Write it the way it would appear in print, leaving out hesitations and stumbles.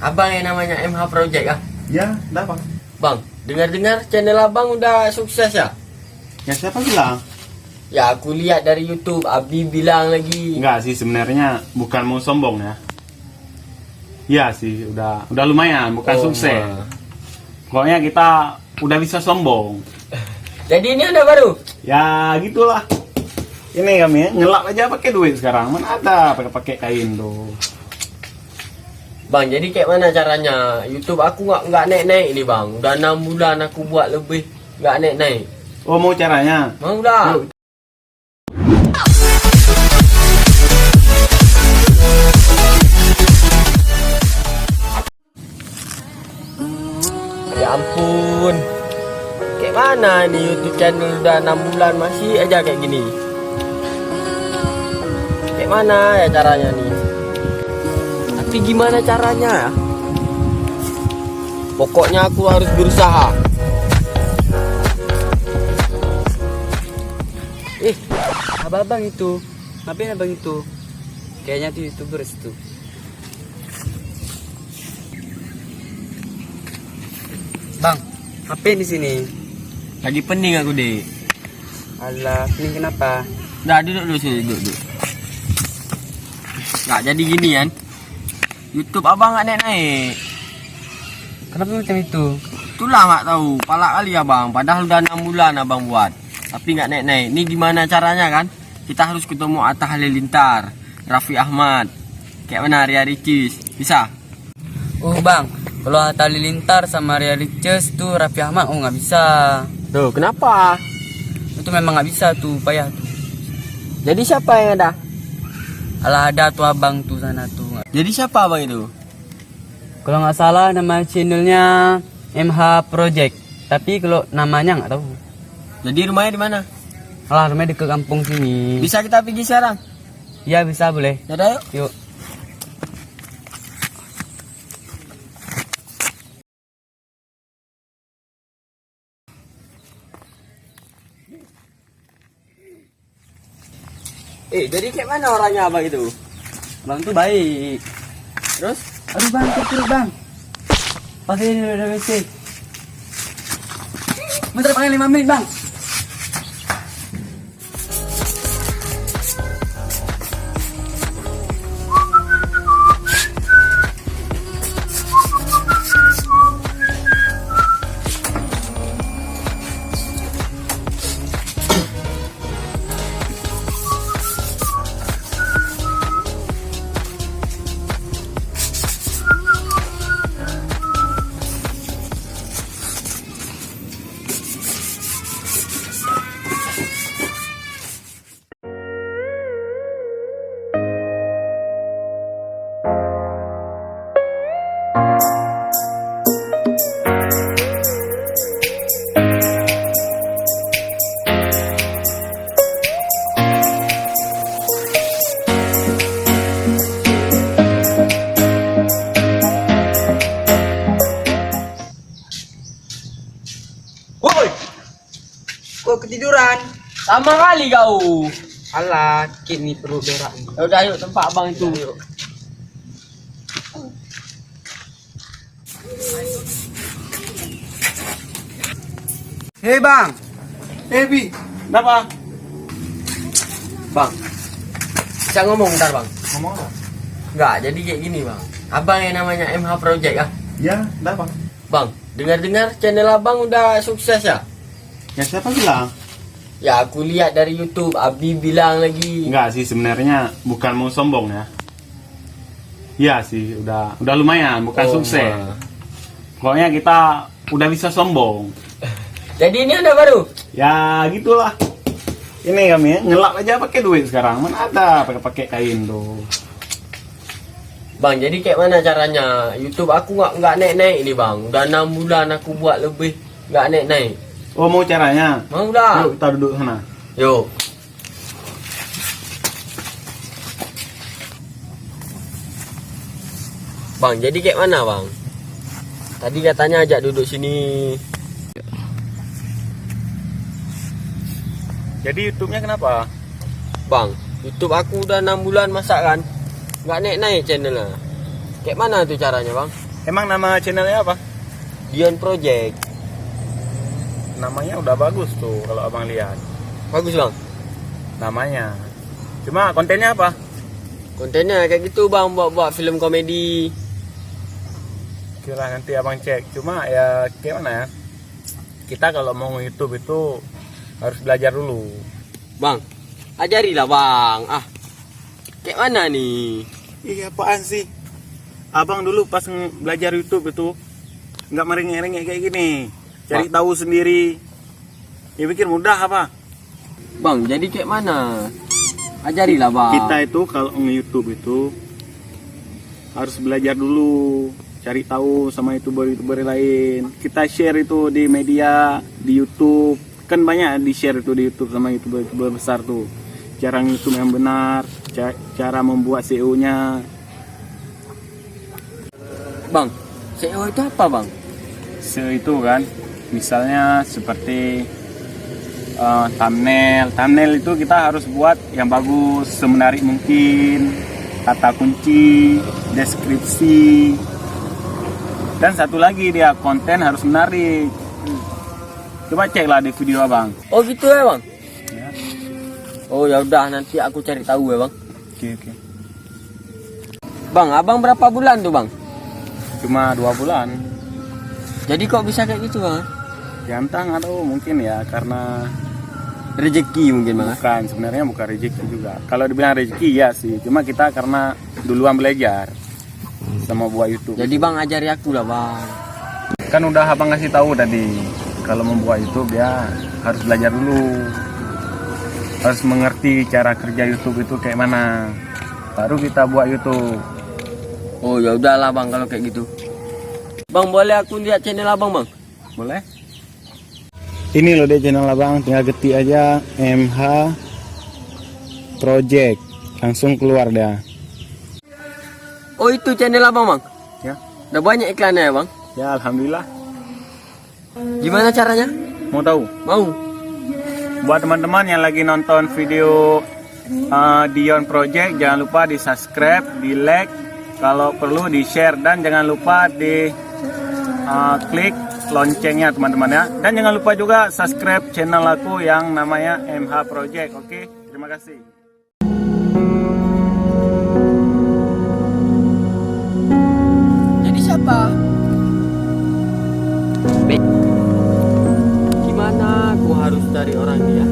Abang yang namanya MH Project ah? Ya, dah bang. Bang, dengar-dengar channel abang udah sukses ya? Ya siapa bilang? Ya aku lihat dari YouTube, Abi bilang lagi. Enggak sih, sebenarnya bukan mau sombong ya. Iya sih, udah lumayan, bukan sukses. Pokoknya kita udah bisa sombong. Jadi ini ada baru? Ya gitulah. Ini kami ngelap aja pakai duit sekarang. Mana ada pakai kain tuh. Bang, jadi kayak mana caranya? YouTube aku nggak naik-naik nih bang. Udah 6 bulan aku buat lebih nggak naik-naik. Oh mau caranya? Mau dah. Yuk. Ya ampun. Kayak mana nih YouTube channel udah 6 bulan masih aja kayak gini. Kayak mana ya caranya nih? Tapi gimana caranya? Pokoknya aku harus berusaha. Abang itu, ngapain abang itu? Kayaknya tuh YouTubers tuh. Bang, ngapain di sini? Lagi pening aku deh. Alah, ini kenapa? Dah duduk dulu sini, duduk. Nggak jadi gini kan? YouTube abang nggak naik-naik. Kenapa macam itu? Itulah nggak tahu. Palak kali abang. Padahal udah 6 bulan abang buat. Tapi nggak naik-naik. Ini gimana caranya kan? Kita harus ketemu Atta Halilintar, Raffi Ahmad, kayak mana Ria Ricis. Bisa? Oh bang, kalau Atta Halilintar sama Ria Ricis tuh Raffi Ahmad, oh nggak bisa. Tuh, kenapa? Itu memang nggak bisa tuh, payah tuh. Jadi siapa yang ada? Alah ada tuh abang tuh sana tuh. Jadi siapa abang itu? Kalau nggak salah nama channelnya MH Project. Tapi kalau namanya nggak tahu. Jadi rumahnya di mana? Alah rumahnya dekat kampung sini. Bisa kita pergi sekarang? Ya bisa boleh. Yaudah yuk. Yuk. Jadi kayak mana orangnya abang itu? Bang tuh baik. Terus? Aduh bang, turut bang. Pasti ini udah WC. Bentar pakai 5 menit bang. Woi, Kok ketiduran? sama kali kau. Alah, kini perlu berak. Yaudah yuk tempat abang itu. Hei bang. Bi, kenapa? Bang, bisa ngomong bentar bang? Ngomong apa? Nggak, jadi kayak gini bang. Abang yang namanya MH Project ah? Ya, dah bang. Bang, dengar-dengar channel abang udah sukses ya? Ya siapa bilang? Ya aku lihat dari YouTube, Abi bilang lagi. Enggak sih, sebenarnya bukan mau sombong ya. Iya sih, udah lumayan, bukan sukses. Pokoknya kita udah bisa sombong. Jadi ini ada baru? Ya gitulah. Ini kami ngelap aja pakai duit sekarang. Mana ada pakai kain tuh. Bang, jadi kayak mana caranya? YouTube aku nggak naik-naik nih bang. Udah 6 bulan aku buat lebih nggak naik-naik. Oh mau caranya? Mau dah. Yuk kita duduk sana. Yuk. Bang, jadi kayak mana bang? Tadi katanya ajak duduk sini. Jadi YouTube-nya kenapa? Bang, YouTube aku udah 6 bulan masak kan, nggak naik-naik channelnya. Kayak mana tuh caranya bang? Emang nama channelnya apa? Dion Project. Namanya udah bagus tuh kalau abang lihat. Bagus bang. Namanya. Cuma kontennya apa? Kontennya kayak gitu bang, buat film komedi. Kira nanti abang cek. Cuma ya kayak mana ya? Kita kalau mau YouTube itu harus belajar dulu. Bang, ajarilah bang. Ah, kayak mana nih? Iya apaan sih? Abang dulu pas belajar YouTube itu nggak merengek-rengek kayak gini. Cari tahu sendiri. Ya pikir mudah apa? Bang, jadi kayak mana? Ajarilah bang. Kita itu kalau nge-YouTube itu harus belajar dulu, cari tahu sama YouTuber-YouTuber lain. Kita share itu di media, di YouTube. Kan banyak di share itu di YouTube sama YouTuber-YouTuber besar tuh. Cara YouTube yang benar, cara membuat SEO-nya. Bang, SEO itu apa bang? SEO itu kan, misalnya seperti thumbnail itu kita harus buat yang bagus, semenarik mungkin, kata kunci, deskripsi, dan satu lagi dia konten harus menarik. Coba ceklah di video abang. Oh gitu ya bang? Ya. Oh ya udah, nanti aku cari tahu ya bang. Oke. Bang, abang berapa bulan tuh bang? Cuma 2 bulan. Jadi kok bisa kayak gitu bang? Ya entah nggak tahu, mungkin ya karena Rezeki mungkin bang. bukan, sebenarnya bukan rezeki juga. Kalau dibilang rezeki ya sih, cuma kita karena duluan belajar sama buat YouTube. Jadi bang ajari aku lah bang. Kan udah abang kasih tahu tadi, kalau membuat YouTube ya harus belajar dulu, harus mengerti cara kerja YouTube itu kayak mana, baru kita buat YouTube. Oh ya udahlah bang kalau kayak gitu. Bang, boleh aku lihat channel abang bang? Boleh? Ini loh deh channel abang, tinggal ketik aja MH Project, langsung keluar dah. Oh itu channel abang bang? Ya, Udah banyak iklannya ya bang? ya alhamdulillah. Gimana caranya? Mau tahu? Mau? Buat teman-teman yang lagi nonton video Dion Project, jangan lupa di subscribe, di like, kalau perlu di share, dan jangan lupa di klik loncengnya teman-teman ya. Dan jangan lupa juga subscribe channel aku yang namanya MH Project. Oke, terima kasih. Jadi siapa? Gimana aku harus cari orang dia?